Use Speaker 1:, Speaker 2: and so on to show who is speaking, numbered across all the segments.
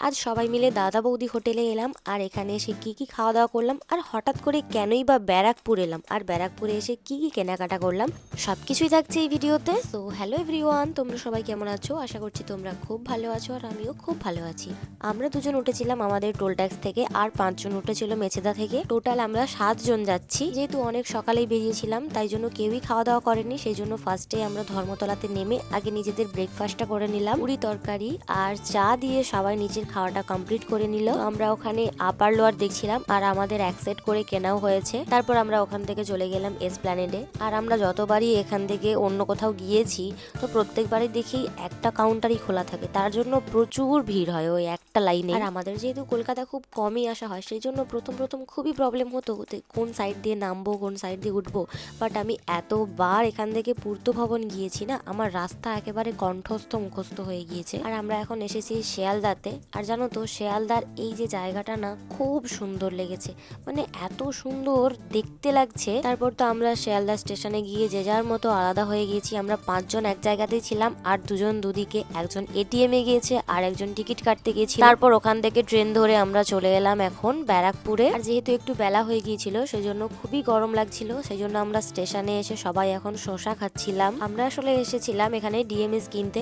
Speaker 1: আজ সবাই মিলে দাদা বৌদি হোটেলে এলাম, আর এখানে এসে কি কি খাওয়া দাওয়া করলাম, আর হঠাৎ করে কেনই বা ব্যারাকপুর এলাম, আর ব্যারাকপুরে এসে কি কি কেনাকাটা করলাম সবকিছুই থাকছে এই ভিডিওতে। তো হ্যালো এভরিওয়ান, তোমরা সবাই কেমন আছো? আশা করছি তোমরা খুব ভালো আছো, আর আমিও খুব ভালো আছি। আমরা দুজন উঠেছিলাম আমাদের টোল ট্যাক্স থেকে, আর 5 জন উঠেছিল মেছেদা থেকে। টোটাল আমরা 7 জন যাচ্ছি। যেহেতু অনেক সকালেই বেরিয়েছিলাম, তাই জন্য কেউই খাওয়া দাওয়া করেনি, সেই জন্য ফার্স্টে আমরা ধর্মতলাতে নেমে আগে নিজেদের ব্রেকফাস্টটা করে নিলাম। পুরি তরকারি আর চা দিয়ে সবাই নিচের খাওয়াটা কমপ্লিট করে নিল। আমরা ওখানে আপার লোয়ার দেখছিলাম, আর আমাদের এক সেট করে কেনাও হয়েছে। তারপর আমরা ওখান থেকে চলে গেলাম এসপ্ল্যানেডে। আর আমরা যতবারই এখান থেকে অন্য কোথাও গিয়েছি, তো প্রত্যেকবারই দেখি একটা কাউন্টারই খোলা থাকে, তার জন্য প্রচুর ভিড় হয় ওই একটা লাইনে। আর আমাদের যেহেতু কলকাতা খুব কমই আসা হয়, সেই জন্য প্রথম প্রথম খুবই প্রবলেম হতো কোন সাইড দিয়ে নামবো, কোন সাইড দিয়ে উঠবো। বাট আমি এতবার এখান থেকে পূর্ত ভবন গিয়েছি না, আমার রাস্তা একেবারে কণ্ঠস্থ মুখস্থ হয়ে গিয়েছে। আর আমরা এখন এসেছি শিয়ালদাতে। আর জানো তো, শিয়ালদার এই যে জায়গাটা না খুব সুন্দর লেগেছে, মানে এত সুন্দর দেখতে লাগছে। তারপর তো আমরা শিয়ালদা স্টেশনে গিয়ে যে যার মতো আলাদা হয়ে গিয়েছি। আমরা 5 জন এক জায়গাতেই ছিলাম, আর 2 জন দুদিকে, একজন এটিএম এ গিয়েছে আর একজন টিকিট কাটতে গিয়েছিল। তারপর ওখান থেকে ট্রেন ধরে আমরা চলে এলাম এখন ব্যারাকপুরে। আর যেহেতু একটু বেলা হয়ে গিয়েছিল, সেই জন্য খুবই গরম লাগছিল, সেই জন্য আমরা স্টেশনে এসে সবাই এখন শসা খাচ্ছিলাম। আমরা আসলে এসেছিলাম এখানে ডিএমএস কিনতে,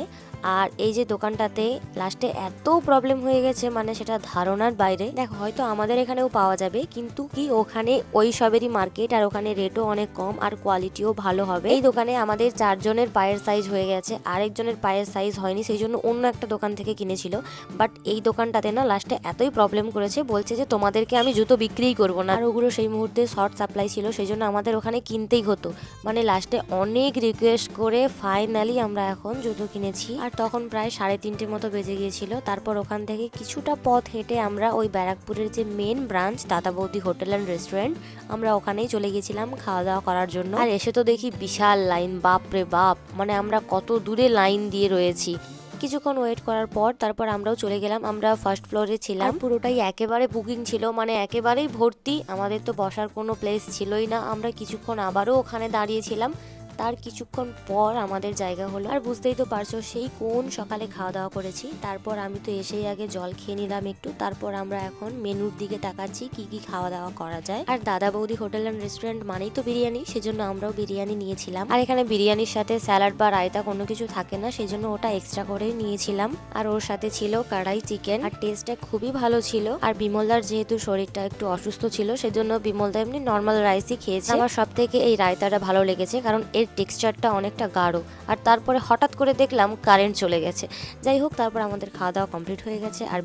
Speaker 1: আর এই যে দোকানটাতে লাস্টে এত প্রবলেম হয়ে গেছে, মানে সেটা ধারণার বাইরে। দেখো, হয়তো আমাদের এখানেও পাওয়া যাবে, কিন্তু কি ওখানে ওই সবেরই মার্কেট, আর ওখানে রেটও অনেক কম, আর কোয়ালিটিও ভালো হবে। এই দোকানে আমাদের 4 জনের পায়ের সাইজ হয়ে গেছে, আরেকজনের পায়ের সাইজ হয়নি, সেই জন্য অন্য একটা দোকান থেকে কিনেছিল। বাট এই দোকানটাতে না লাস্টে এতই প্রবলেম করেছে, বলছে যে তোমাদেরকে আমি জুতো বিক্রিই করবো না। আর ওগুলো সেই মুহূর্তে শর্ট সাপ্লাই ছিল, সেই জন্য আমাদের ওখানে কিনতেই হতো। মানে লাস্টে অনেক রিকোয়েস্ট করে ফাইনালি আমরা এখন জুতো কিনেছি। আর তখন প্রায় 3:30 মতো বেজে গিয়েছিল। তারপর ওখান থেকে কিছুটা পথ হেঁটে আমরা ওই ব্যারাকপুরের যে মেন ব্রাঞ্চ দাদা বৌদি হোটেল অ্যান্ড রেস্টুরেন্ট, আমরা ওখানেই চলে গেছিলাম খাওয়া দাওয়া করার জন্য। আর এসে তো দেখি বিশাল লাইন, বাপ রে বাপ, মানে আমরা কত দূরে লাইন দিয়ে রয়েছি। কিছুক্ষণ ওয়েট করার পর তারপর আমরাও চলে গেলাম। আমরা ফার্স্ট ফ্লোরে ছিলাম, পুরোটাই একেবারে বুকিং ছিল, মানে একেবারেই ভর্তি। আমাদের তো বসার কোনো প্লেস ছিলই না। আমরা কিছুক্ষণ আবারও ওখানে দাঁড়িয়েছিলাম, তার কিছুক্ষণ পর আমাদের জায়গা হলো। আর বুঝতেই তো পারছো সেই কোন সকালে খাওয়া দাওয়া করেছি। তারপর আমি তো এসেই আগে জল খেয়ে নিলাম একটু। তারপর আমরা এখন মেনুর দিকে তাকাচ্ছি কি কি খাওয়া দাওয়া করা যায়। আর দাদা বৌদি হোটেল অ্যান্ড রেস্টুরেন্ট মানেই তো বিরিয়ানি, সেজন্য আমরাও বিরিয়ানি নিয়েছিলাম। আর এখানে বিরিয়ানির সাথে স্যালাড বা রায়তা কোনো কিছু থাকে না, সেই জন্য ওটা এক্সট্রা করেই নিয়েছিলাম। আর ওর সাথে ছিল কড়াই চিকেন, আর টেস্টটা খুবই ভালো ছিল। আর বিমলদার যেহেতু শরীরটা একটু অসুস্থ ছিল, সেজন্য বিমলদা এমনি নর্মাল রাইসই খেয়েছে। আমার সব থেকে এই রায়তাটা ভালো লেগেছে, কারণ এর টেক্সচারটা অনেকটা গাঢ়। আর তারপরে হঠাৎ করে দেখলাম কারেন্ট চলে গেছে। যাই হোক, তারপর আমাদের খাওয়া দাওয়া কমপ্লিট হয়ে গেছে। আর